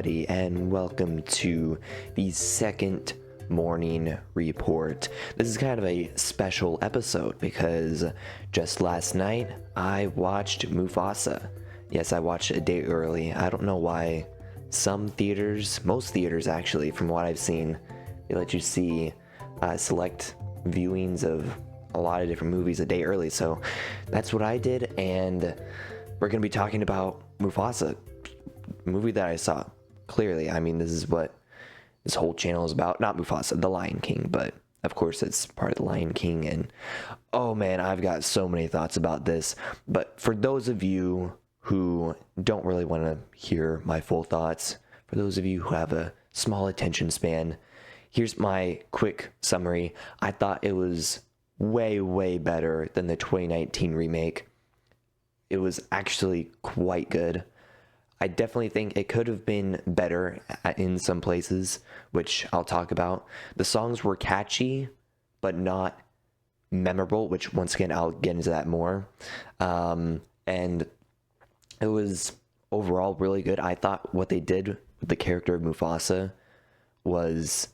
everybody, and welcome to the second morning report. This is kind of a special episode because just last night I watched Mufasa. Yes, I watched it a day early. I don't know why some theaters, most theaters actually, from what I've seen, they let you see select viewings of a lot of different movies a day early. So that's what I did, and we're going to be talking about Mufasa, movie that I saw. Clearly, I mean, this is what this whole channel is about. Not Mufasa, The Lion King, but of course it's part of The Lion King. And oh man, I've got so many thoughts about this. But for those of you who don't really want to hear my full thoughts, for those of you who have a small attention span, here's my quick summary. I thought it was way better than the 2019 remake. It was actually quite good. I definitely think it could have been better in some places, which I'll talk about. The songs were catchy, but not memorable, which once again, I'll get into that more. And it was overall really good. I thought what they did with the character of Mufasa was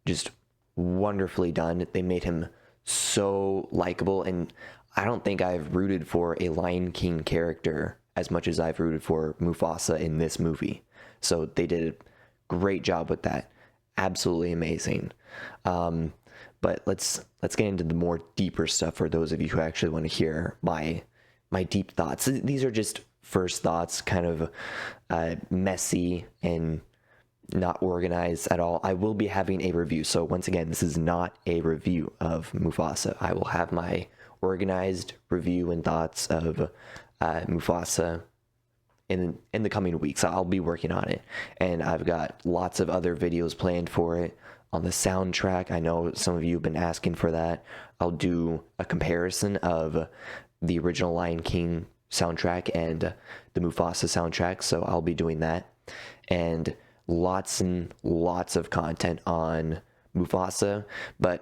just wonderfully done. They made him so likable, and I don't think I've rooted for a Lion King character as much as I've rooted for Mufasa in this movie. So they did a great job with that. Absolutely amazing. But let's get into the more deeper stuff for those of you who actually want to hear my deep thoughts. These are just first thoughts, kind of messy and not organized at all. I will be having a review. So once again, this is not a review of Mufasa. I will have my organized review and thoughts of Mufasa in the coming weeks. I'll be working on it, and I've got lots of other videos planned for it. On the soundtrack, I know some of you have been asking for that. I'll do a comparison of the original Lion King soundtrack and the Mufasa soundtrack, so I'll be doing that, and lots and lots of content on Mufasa. And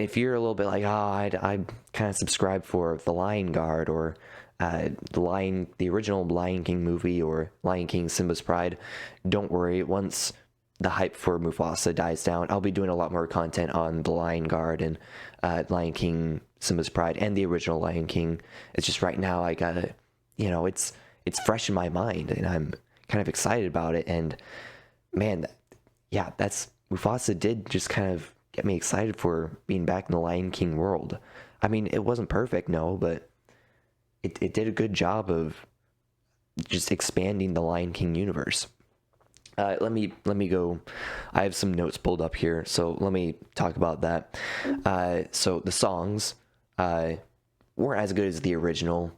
if you're a little bit like, I kind of subscribe for The Lion Guard, or the original Lion King movie, or Lion King Simba's Pride, don't worry. Once the hype for Mufasa dies down, I'll be doing a lot more content on The Lion Guard and Lion King Simba's Pride and the original Lion King. It's just right now I gotta, it's fresh in my mind, and I'm kind of excited about it. And man, yeah, Mufasa did just kind of get me excited for being back in the Lion King world. I mean, it wasn't perfect, no, but it did a good job of just expanding the Lion King universe. Let me go. I have some notes pulled up here, so let me talk about that. So the songs weren't as good as the original.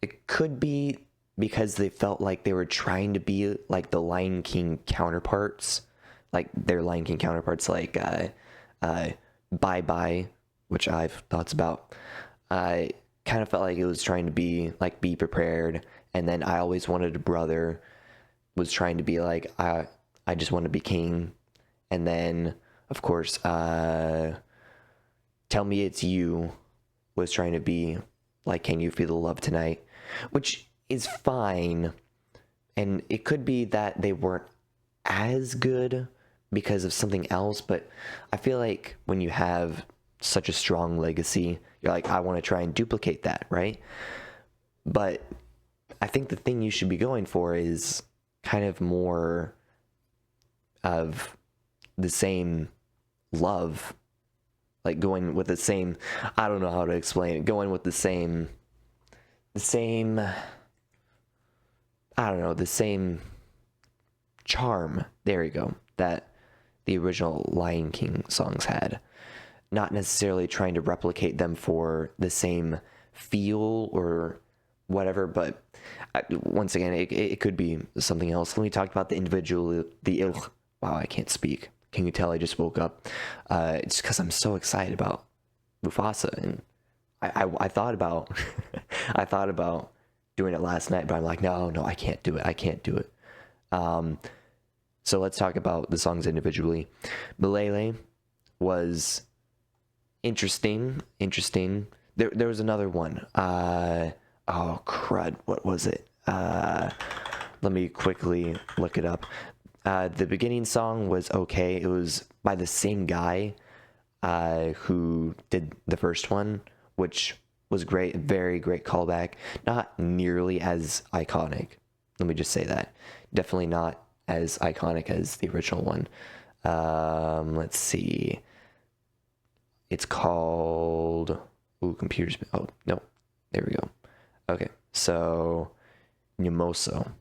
It could be because they felt like they were trying to be like the Lion King counterparts, like their Lion King counterparts, like Bye Bye, which I've thoughts about. I kind of felt like it was trying to be like Be Prepared, and then I Always Wanted a Brother was trying to be like I Just Want to Be King, and then of course Tell Me It's You was trying to be like Can You Feel the Love Tonight, which is fine, and it could be that they weren't as good because of something else, but I feel like when you have such a strong legacy, you're like, I want to try and duplicate that, right? But I think the thing you should be going for is kind of more of the same love, like going with the same, I don't know how to explain it, going with the same I don't know, the same charm, there you go, that the original Lion King songs had. Not necessarily trying to replicate them for the same feel or whatever, but once again, it could be something else. When we talked about wow, I can't speak. Can you tell I just woke up? It's because I'm so excited about Mufasa, and I thought about I thought about doing it last night, but I'm like, no, I can't do it. So let's talk about the songs individually. Belele was interesting. There was another one. Oh crud, what was it? Let me quickly look it up. The beginning song was okay. It was by the same guy who did the first one, which was great. Very great callback. Not nearly as iconic. Let me just say that. Definitely not as iconic as the original one. Let's see. It's called... Ooh, computers... Oh, no. There we go. Okay, so... Mimoso.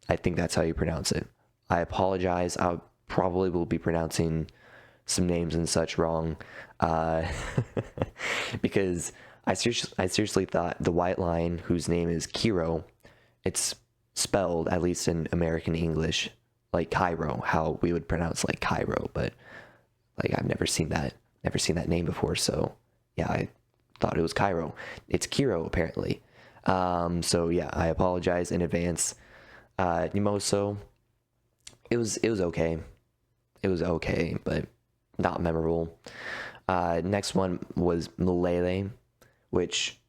I think that's how you pronounce it. I apologize. I probably will be pronouncing some names and such wrong. Because I seriously thought the white line, whose name is Kiro, it's spelled, at least in American English, like Cairo, how we would pronounce like Cairo, but like I've never seen that name before, so yeah, I thought it was Cairo. It's Kiro apparently. So yeah, I apologize in advance. Nimoso, it was okay. It was okay, but not memorable. Next one was Milele, which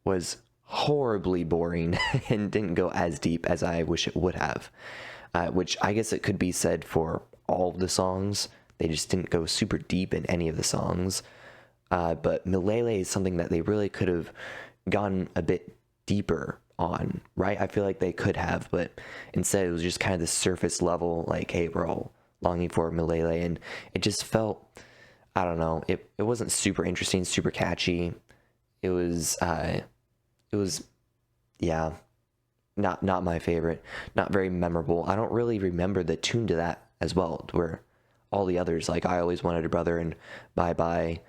was horribly boring and didn't go as deep as I wish it would have. Which I guess it could be said for all of the songs. They just didn't go super deep in any of the songs. But Milele is something that they really could have gone a bit deeper on, right? I feel like they could have, but instead it was just kind of the surface level, like, hey, we're all longing for Milele, and it just felt, I don't know, it wasn't super interesting, super catchy. It was, yeah, not my favorite, not very memorable. I don't really remember the tune to that as well, where all the others, like I Always Wanted a Brother and Bye Bye,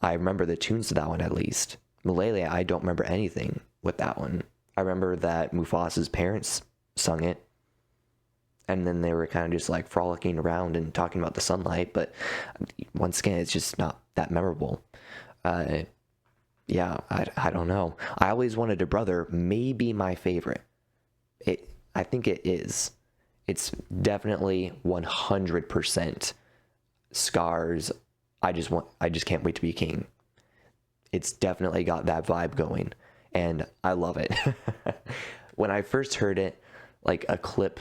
I remember the tunes to that one at least. Milele, I don't remember anything with that one. I remember that Mufasa's parents sung it, and then they were kind of just like frolicking around and talking about the sunlight, but once again, it's just not that memorable. Yeah, I don't know. I Always Wanted a Brother may be my favorite. I think it is. It's definitely 100% Scar's I just can't wait to be king. It's definitely got that vibe going, and I love it. When I first heard it, like a clip,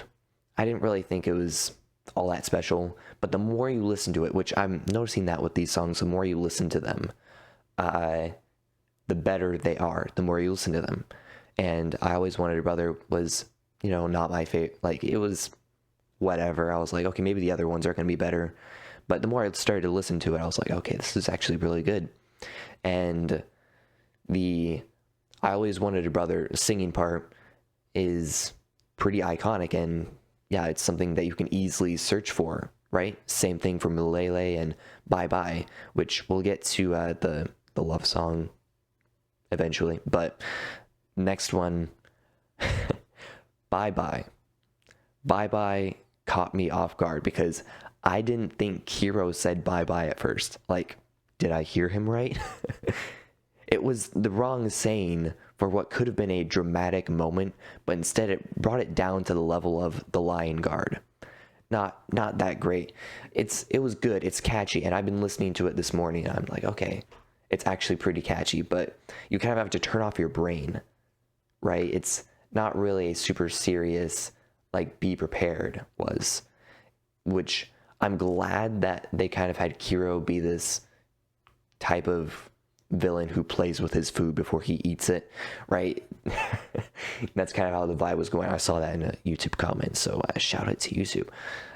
I didn't really think it was all that special, but the more you listen to it, which I'm noticing that with these songs, the more you listen to them, the better they are, the more you listen to them. And I Always Wanted a Brother was, not my favorite. Like, it was whatever. I was like, okay, maybe the other ones are going to be better. But the more I started to listen to it, I was like, okay, this is actually really good. And the I Always Wanted a Brother singing part is pretty iconic, and yeah, it's something that you can easily search for, right? Same thing for Milele and Bye Bye, which we'll get to the love song eventually. But next one, Bye Bye. Bye Bye caught me off guard because I didn't think Kiro said bye bye at first. Like, did I hear him right? It was the wrong saying for what could have been a dramatic moment, but instead it brought it down to the level of the Lion Guard. Not that great. It was good. It's catchy, and I've been listening to it this morning. And I'm like, okay, it's actually pretty catchy, but you kind of have to turn off your brain, right? It's not really a super serious, like, Be Prepared was, which I'm glad that they kind of had Kiro be this type of villain who plays with his food before he eats it, right? That's kind of how the vibe was going. I saw that in a YouTube comment, so shout out to YouTube.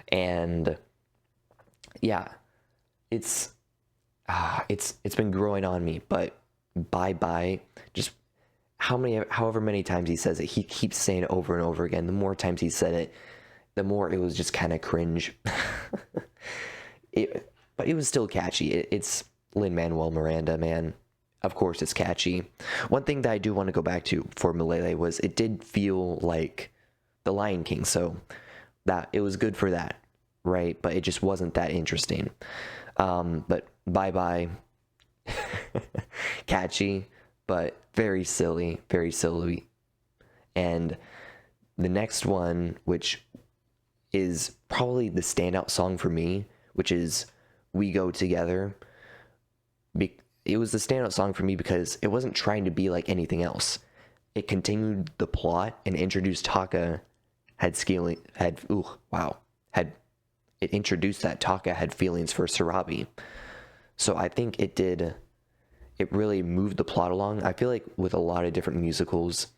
And yeah, it's been growing on me, but Bye Bye, just however many times he says it, he keeps saying it over and over again. The more times he said it, the more it was just kind of cringe. But it was still catchy. It's Lin-Manuel Miranda, man. Of course it's catchy. One thing that I do want to go back to for Milele was it did feel like The Lion King, so that it was good for that, right? But it just wasn't that interesting. But Bye Bye, catchy, but very silly, very silly. And the next one, which is probably the standout song for me, which is We Go Together. It was the standout song for me because it wasn't trying to be like anything else. It continued the plot and introduced Taka, had it introduced that Taka had feelings for Sarabi. So I think it really moved the plot along. I feel like with a lot of different musicals,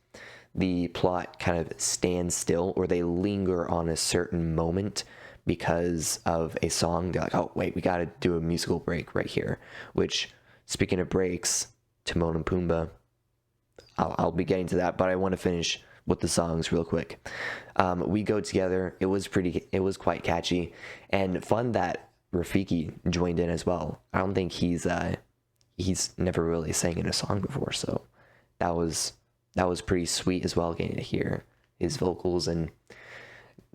the plot kind of stands still, or they linger on a certain moment because of a song. They're like, oh wait, we got to do a musical break right here. Which, speaking of breaks, Timon and Pumbaa, I'll be getting to that, but I want to finish with the songs real quick. We Go Together. It was quite catchy and fun that Rafiki joined in as well. I don't think he's never really sang in a song before, so that was pretty sweet as well, getting to hear his vocals and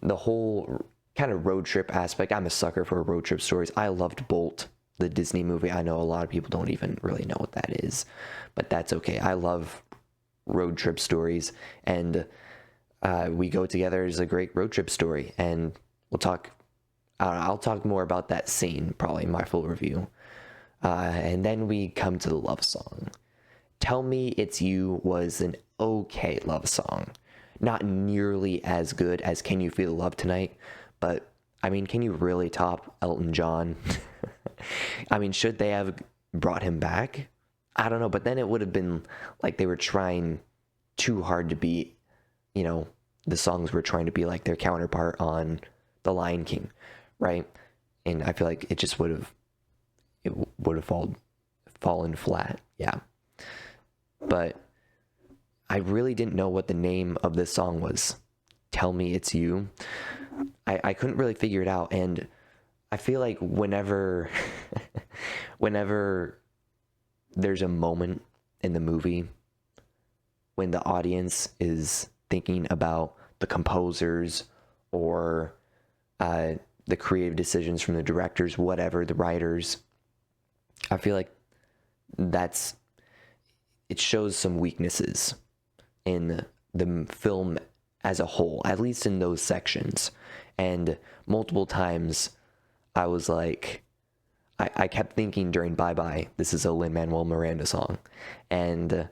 the whole kind of road trip aspect. I'm a sucker for road trip stories. I loved Bolt, the Disney movie. I know a lot of people don't even really know what that is, but that's okay. I love road trip stories, and We Go Together is a great road trip story, and I'll talk more about that scene probably in my full review. And then we come to the love song. Tell Me It's You was an okay love song. Not nearly as good as Can You Feel the Love Tonight, but I mean, can you really top Elton John? I mean, should they have brought him back? I don't know, but then it would have been like they were trying too hard to be, the songs were trying to be like their counterpart on The Lion King, right? And I feel like it just would have fallen flat, yeah. But I really didn't know what the name of this song was. Tell Me It's You. I couldn't really figure it out, and I feel like whenever there's a moment in the movie when the audience is thinking about the composers or the creative decisions from the directors, whatever, the writers, I feel like it shows some weaknesses in the film as a whole, at least in those sections. And multiple times I was like, I kept thinking during Bye Bye, this is a Lin-Manuel Miranda song. And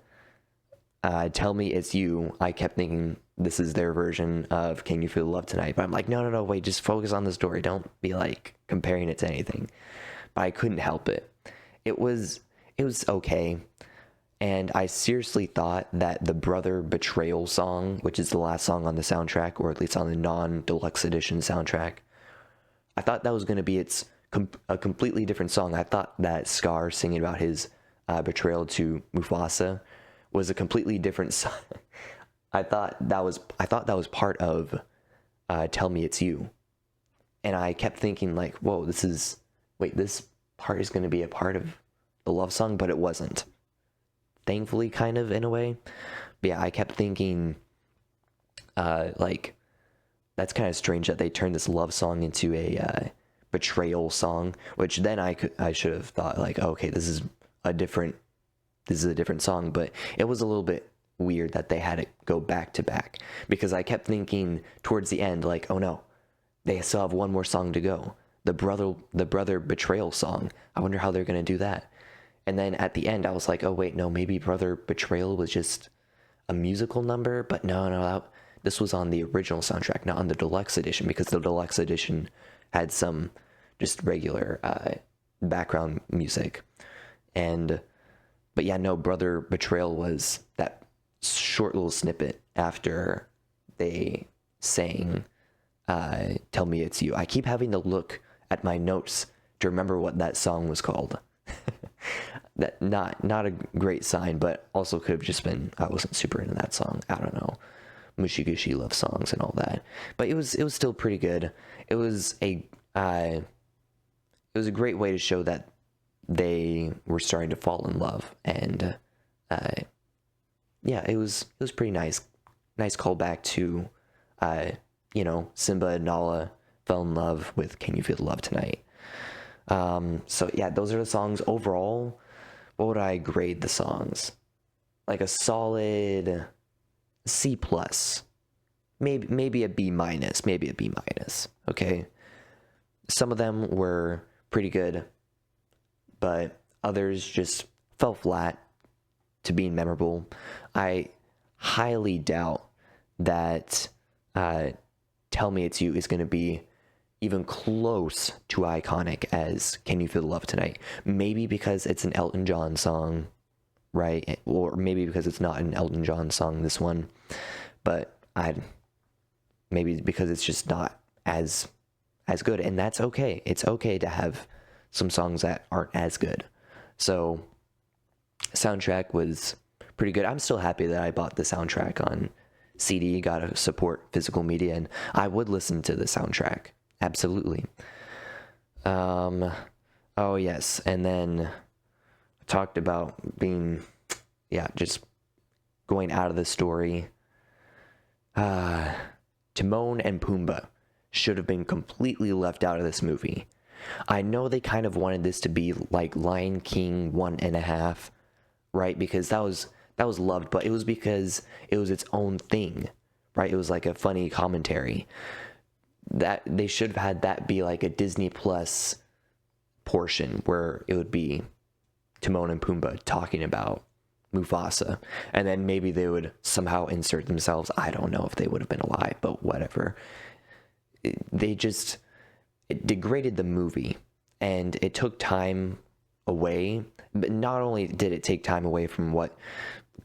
Tell Me It's You, I kept thinking this is their version of Can You Feel the Love Tonight? But I'm like, no, wait, just focus on the story. Don't be like comparing it to anything. But I couldn't help it. It was okay. And I seriously thought that the Brother Betrayal song, which is the last song on the soundtrack, or at least on the non-deluxe edition soundtrack, I thought that was going to be a completely different song. I thought that Scar singing about his betrayal to Mufasa was a completely different song. I thought that was part of Tell Me It's You. And I kept thinking like, whoa, this part is going to be a part of the love song, but it wasn't. Thankfully, kind of, in a way. But yeah, I kept thinking, like, that's kind of strange that they turned this love song into a betrayal song, which then I should have thought, like, oh, okay, this is a different song, but it was a little bit weird that they had it go back to back, because I kept thinking towards the end, like, oh no, they still have one more song to go. The brother betrayal song. I wonder how they're going to do that. And then at the end, I was like, oh, wait, no, maybe Brother Betrayal was just a musical number. But no, this was on the original soundtrack, not on the deluxe edition, because the deluxe edition had some just regular background music. But yeah, no, Brother Betrayal was that short little snippet after they sang Tell Me It's You. I keep having to look at my notes to remember what that song was called. That not a great sign, but also could have just been I wasn't super into that song. I don't know, Mushigushi love songs and all that, but it was still pretty good. It was a great way to show that they were starting to fall in love, and yeah, it was pretty nice callback to Simba and Nala fell in love with Can You Feel the Love Tonight. So yeah, those are the songs. Overall, what would I grade the songs? Like a solid C+, maybe a B-, maybe a B-. Okay, some of them were pretty good, but others just fell flat to being memorable. I highly doubt that Tell Me It's You is going to be even close to iconic as Can You Feel the Love Tonight. Maybe because it's an Elton John song, right? Or maybe because it's not an Elton John song, this one. But maybe because it's just not as good, and that's okay. It's okay to have some songs that aren't as good. So soundtrack was pretty good. I'm still happy that I bought the soundtrack on CD, gotta support physical media, and I would listen to the soundtrack. Absolutely. Oh yes, and then I talked about being, just going out of the story. Timon and Pumbaa should have been completely left out of this movie. I know they kind of wanted this to be like Lion King 1.5, right? Because that was loved, but it was because it was its own thing, right? It was like a funny commentary. That they should have had that be like a Disney Plus portion where it would be Timon and Pumbaa talking about Mufasa, and then maybe they would somehow insert themselves. I don't know if they would have been alive, but whatever. It degraded the movie, and it took time away. But not only did it take time away from what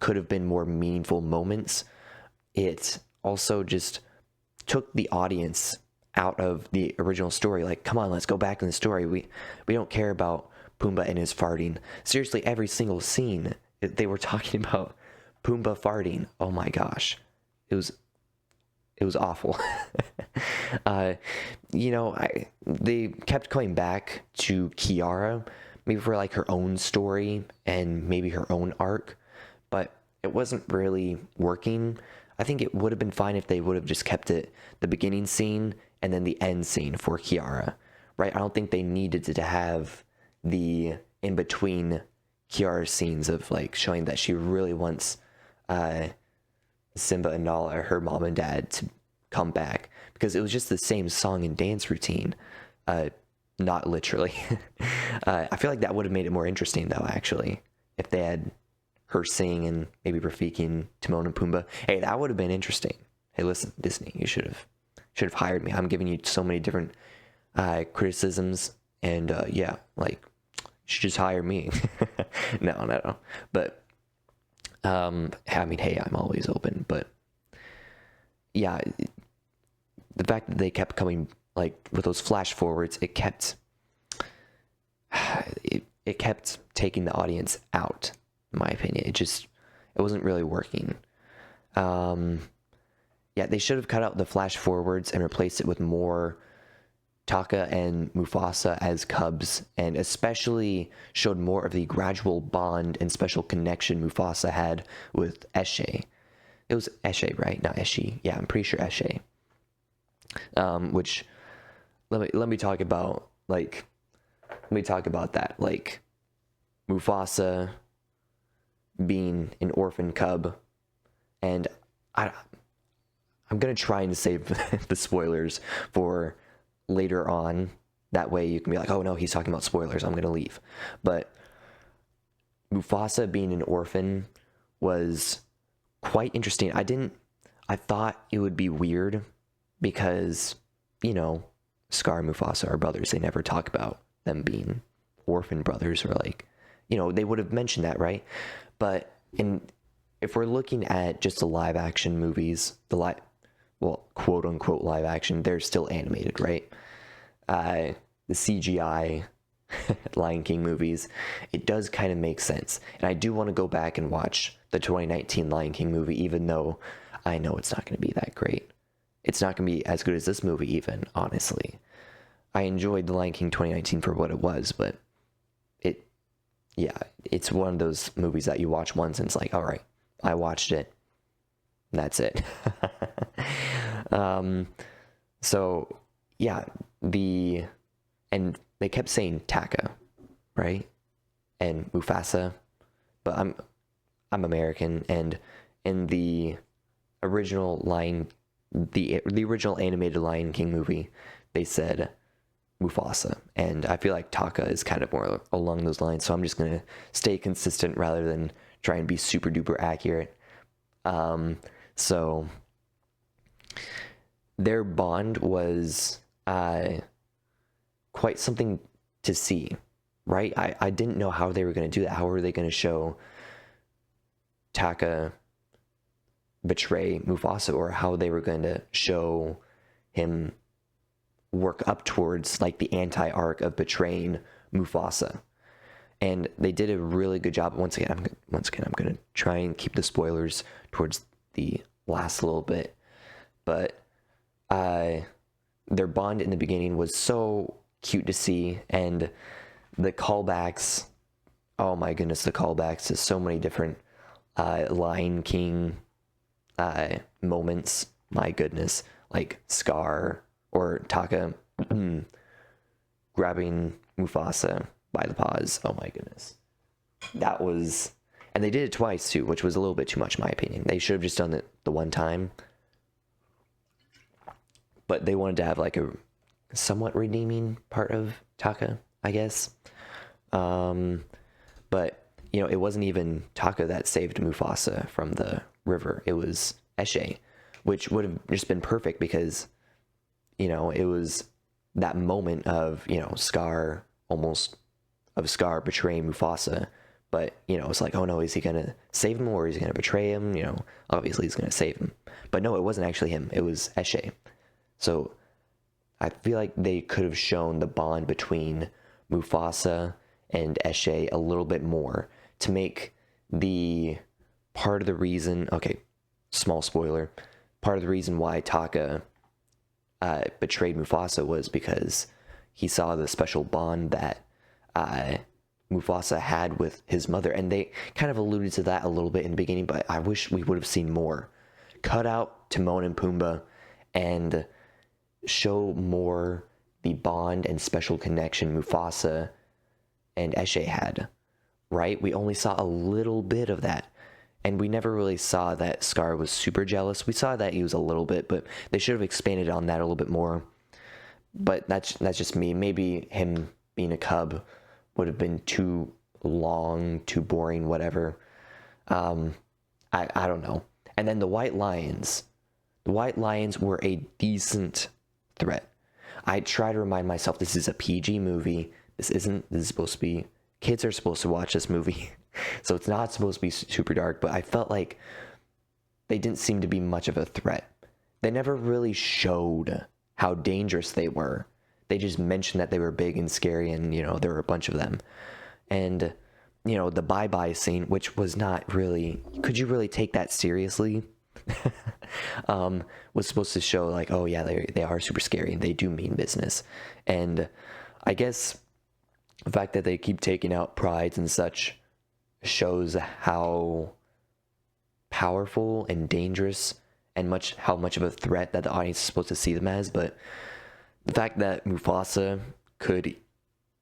could have been more meaningful moments, it also just took the audience out of the original story. Like, come on, let's go back in the story. We don't care about Pumbaa and his farting. Seriously, every single scene they were talking about Pumbaa farting. Oh my gosh, it was awful. They kept coming back to Kiara, maybe for like her own story and maybe her own arc, but it wasn't really working. I think it would have been fine if they would have just kept it the beginning scene and then the end scene for Kiara, right? I don't think they needed to have the in between Kiara's scenes of like showing that she really wants Simba and Nala, her mom and dad, to come back, because it was just the same song and dance routine, not literally. I feel like that would have made it more interesting though, actually, if they had her sing and maybe Rafiki and Timon and Pumbaa. Hey, that would have been interesting. Hey, listen, Disney, you should have hired me. I'm giving you so many different criticisms, and like, you should just hire me. No. But I mean, hey, I'm always open. But yeah, the fact that they kept coming, like, with those flash forwards, it kept taking the audience out, in my opinion. It wasn't really working. They should have cut out the flash forwards and replaced it with more Taka and Mufasa as cubs, and especially showed more of the gradual bond and special connection Mufasa had with Eshe. It was Eshe, right? Not Eshi. Yeah, I'm pretty sure Eshe. Which let me talk about that. Like, Mufasa being an orphan cub, and I'm gonna try and save the spoilers for later on. That way you can be like, oh no, he's talking about spoilers, I'm gonna leave. But Mufasa being an orphan was quite interesting. I thought it would be weird because, Scar and Mufasa are brothers. They never talk about them being orphan brothers, or like, they would have mentioned that, right? But if we're looking at just the live action movies, quote unquote live action, they're still animated, right? The CGI Lion King movies, it does kind of make sense. And I do want to go back and watch the 2019 Lion King movie, even though I know it's not going to be that great. It's not going to be as good as this movie, even, honestly. I enjoyed the Lion King 2019 for what it was, but it's one of those movies that you watch once and it's like, all right, I watched it. That's it. So yeah, and they kept saying Taka, right? And Mufasa, but I'm American, and in the original the original animated Lion King movie, they said Mufasa, and I feel like Taka is kind of more along those lines, so I'm just gonna stay consistent rather than try and be super duper accurate. So their bond was uh, quite something to see, right? I didn't know how they were going to do that. How were they going to show Taka betray Mufasa, or how they were going to show him work up towards like the anti-arc of betraying Mufasa. And they did a really good job. Once again, I'm going to try and keep the spoilers towards the last little bit. But their bond in the beginning was so cute to see, and the callbacks, oh my goodness, the callbacks to so many different Lion King moments, my goodness, like Scar or Taka grabbing Mufasa by the paws. Oh my goodness. That was, and they did it twice too, which was a little bit too much in my opinion. They should have just done it the one time, but they wanted to have like a somewhat redeeming part of Taka, I guess. But you know, it wasn't even Taka that saved Mufasa from the river. It was Eshe, which would have just been perfect because, you know, it was that moment of, you know, Scar betraying Mufasa. But, you know, it's like, oh no, is he going to save him or is he going to betray him? You know, obviously he's going to save him. But no, it wasn't actually him. It was Eshe. So I feel like they could have shown the bond between Mufasa and Eshe a little bit more to make the part of the reason, okay, small spoiler, part of the reason why Taka betrayed Mufasa was because he saw the special bond that Mufasa had with his mother, and they kind of alluded to that a little bit in the beginning, but I wish we would have seen more. Cut out Timon and Pumbaa and show more the bond and special connection Mufasa and Eshe had, right? We only saw a little bit of that, and we never really saw that Scar was super jealous. We saw that he was a little bit, but they should have expanded on that a little bit more. But that's just me. Maybe him being a cub would have been too long, too boring, whatever. I don't know. And then the White Lions. The White Lions were a decent threat. I try to remind myself this is a PG movie. This is supposed to be, kids are supposed to watch this movie. So it's not supposed to be super dark, but I felt like they didn't seem to be much of a threat. They never really showed how dangerous they were. They just mentioned that they were big and scary, and, you know, there were a bunch of them. And, you know, the bye-bye scene, which was not really, could you really take that seriously? Was supposed to show like, oh yeah, they are super scary and they do mean business. And I guess the fact that they keep taking out prides and such shows how powerful and dangerous and how much of a threat that the audience is supposed to see them as. But the fact that Mufasa could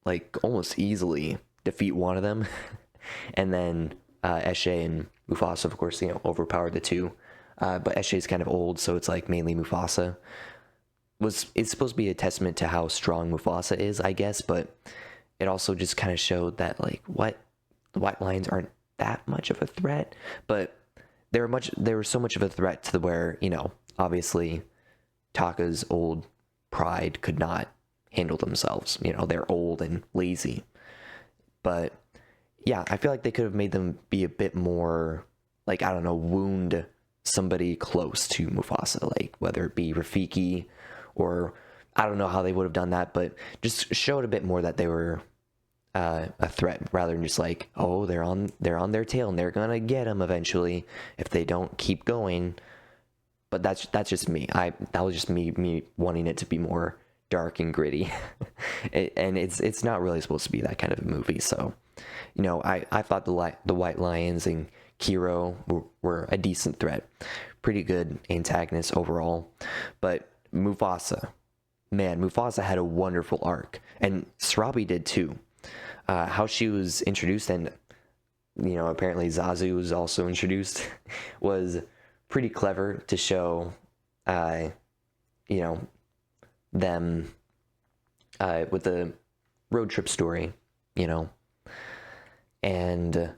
like almost easily defeat one of them and then Eshe and Mufasa, of course, you know, overpowered the two. But Eshe is kind of old, so it's like mainly Mufasa. It's supposed to be a testament to how strong Mufasa is, I guess, but it also just kind of showed that like the White Lions aren't that much of a threat, but they were so much of a threat to where, you know, obviously Taka's old pride could not handle themselves. You know, they're old and lazy. But yeah, I feel like they could have made them be a bit more like, I don't know, wound somebody close to Mufasa, like whether it be Rafiki or I don't know how they would have done that, but just showed a bit more that they were a threat rather than just like, oh, they're on their tail and they're gonna get them eventually if they don't keep going. But that's just me. That was just me wanting it to be more dark and gritty, and it's not really supposed to be that kind of a movie. So, you know, I thought the White Lions and Kiro were a decent threat, pretty good antagonists overall. But Mufasa had a wonderful arc, and Sarabi did too. How she was introduced, and you know, apparently Zazu was also introduced, was pretty clever to show, you know, them with the road trip story, you know, and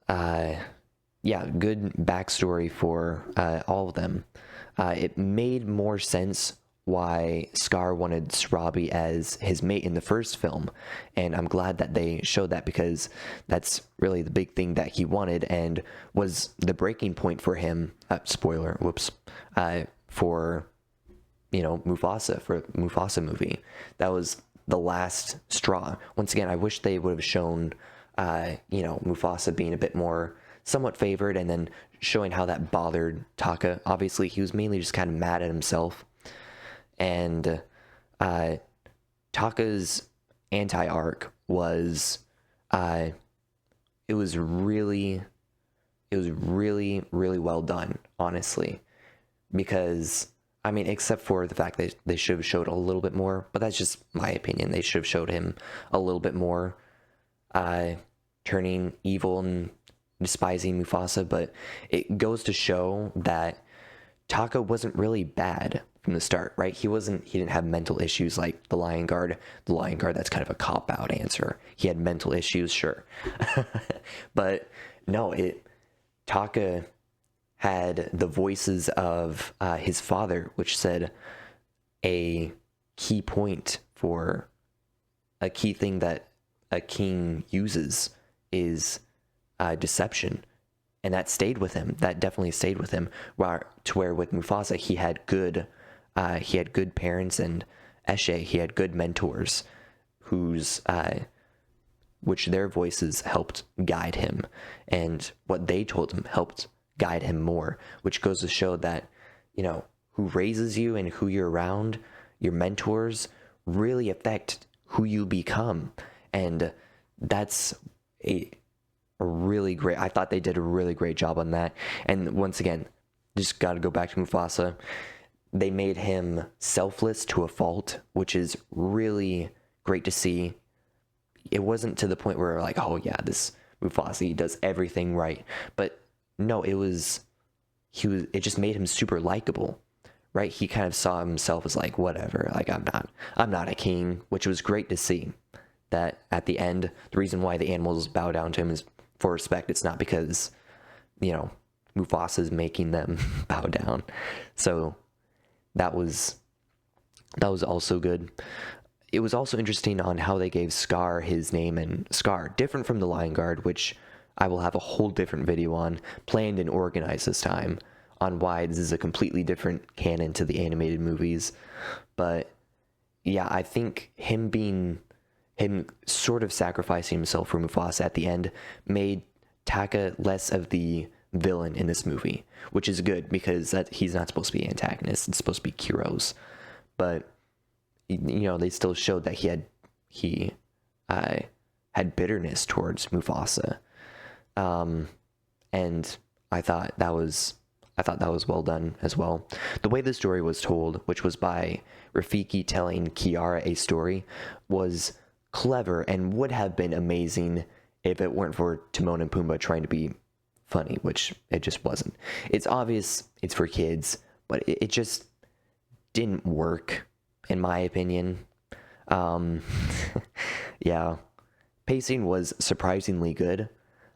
yeah, good backstory for all of them. It made more sense why Scar wanted Sarabi as his mate in the first film, and I'm glad that they showed that, because that's really the big thing that he wanted and was the breaking point for him. Spoiler, whoops, for Mufasa, for Mufasa movie. That was the last straw. Once again, I wish they would have shown Mufasa being a bit more somewhat favored, and then showing how that bothered Taka. Obviously, he was mainly just kind of mad at himself. And Taka's anti-arc was it was really well done, honestly, because I mean, except for the fact that they should have showed a little bit more, but that's just my opinion. They should have showed him a little bit more turning evil and despising Mufasa, but it goes to show that Taka wasn't really bad from the start, right? He didn't have mental issues like the Lion Guard. The Lion Guard, that's kind of a cop-out answer. He had mental issues, sure. But no, Taka had the voices of his father, which said a key point for a key thing that a king uses is deception. And that stayed with him. That definitely stayed with him. To where with Mufasa, he had good parents, and Eshe, he had good mentors, which their voices helped guide him, and what they told him helped guide him more. Which goes to show that who raises you and who you're around, your mentors, really affect who you become, and that's a really great. I thought they did a really great job on that. And once again, just got to go back to Mufasa. They made him selfless to a fault, which is really great to see. It wasn't to the point where like, oh yeah, this Mufasa, he does everything right. But no, it just made him super likable, right? He kind of saw himself as like, whatever, like I'm not a king, which was great to see. That at the end, the reason why the animals bow down to him is for respect. It's not because, Mufasa's making them bow down. So that was also good. It was also interesting on how they gave Scar his name, and Scar, different from the Lion Guard, which I will have a whole different video on, planned and organized this time, on why this is a completely different canon to the animated movies. But yeah, I think him sort of sacrificing himself for Mufasa at the end made Taka less of the villain in this movie, which is good, because he's not supposed to be antagonist. It's supposed to be Kuros. But they still showed that he had bitterness towards Mufasa, and I thought that was well done as well. The way the story was told, which was by Rafiki telling Kiara a story, was clever and would have been amazing if it weren't for Timon and Pumbaa trying to be funny, which it just wasn't. It's obvious it's for kids, but it just didn't work, in my opinion. Yeah. Pacing was surprisingly good.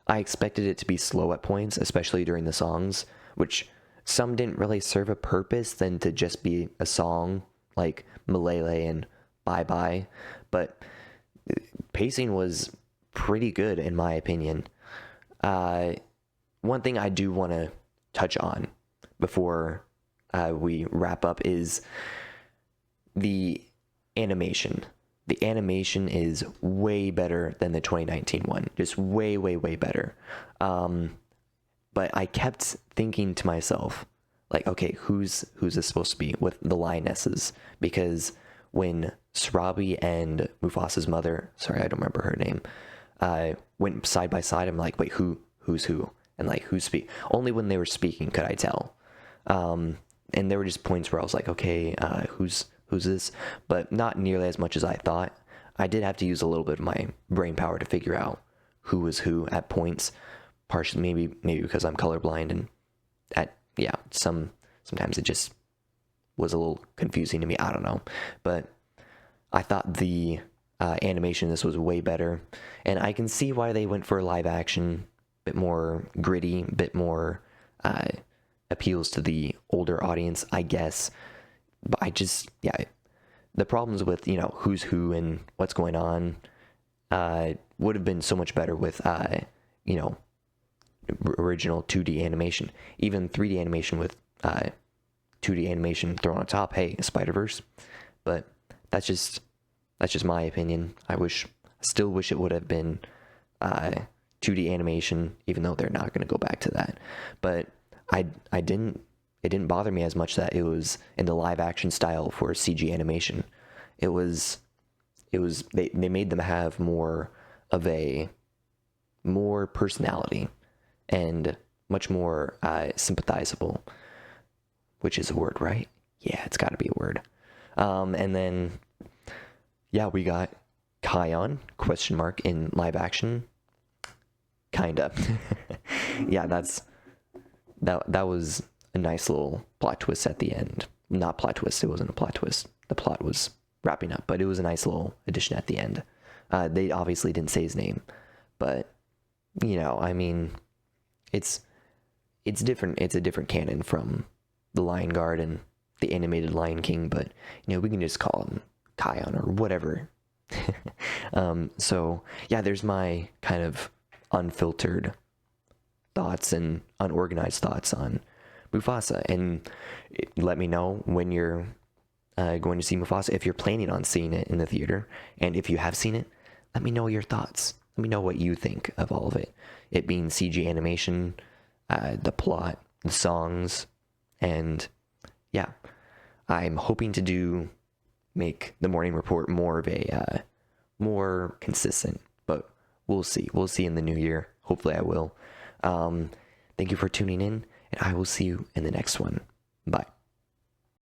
I expected it to be slow at points, especially during the songs, which some didn't really serve a purpose than to just be a song, like Malele and Bye Bye, but pacing was pretty good, in my opinion. One thing I do want to touch on before we wrap up is the animation. The animation is way better than the 2019 one, just way better. But I kept thinking to myself, like, okay, who's this supposed to be with the lionesses? Because when Sarabi and Mufasa's mother, sorry, I don't remember her name, went side by side, I'm like, wait, who's who? And like, who's speak? Only when they were speaking could I tell. And there were just points where I was like, okay, who's this? But not nearly as much as I thought. I did have to use a little bit of my brain power to figure out who was who at points. Partially, maybe because I'm colorblind, and sometimes it just was a little confusing to me. I don't know, but I thought the animation in this was way better, and I can see why they went for live action, bit more gritty, bit more appeals to the older audience, I guess. but yeah, the problems with, who's who and what's going on would have been so much better with, you know, original 2D animation. Even 3D animation with 2D animation thrown on top. Hey, Spider-Verse. But that's just my opinion. Still wish it would have been 2D animation, even though they're not going to go back to that. But it didn't bother me as much that it was in the live action style for CG animation. They made them have more personality and much more sympathizable, which is a word, right? Yeah, it's got to be a word. And then, yeah, we got Kion, ? In live action. Kinda. Yeah, that was a nice little plot twist at the end. Not plot twist, it wasn't a plot twist. The plot was wrapping up, but it was a nice little addition at the end. They obviously didn't say his name, but, I mean, it's different. It's a different canon from the Lion Guard and the animated Lion King, but, we can just call him Kion or whatever. So, yeah, there's my kind of unfiltered thoughts and unorganized thoughts on Mufasa. And let me know when you're going to see Mufasa, if you're planning on seeing it in the theater. And if you have seen it, let me know your thoughts. Let me know what you think of all of it. It being CG animation, the plot, the songs, and yeah, I'm hoping to make the morning report more of a more consistent, but we'll see. We'll see in the new year. Hopefully I will. Thank you for tuning in, and I will see you in the next one. Bye.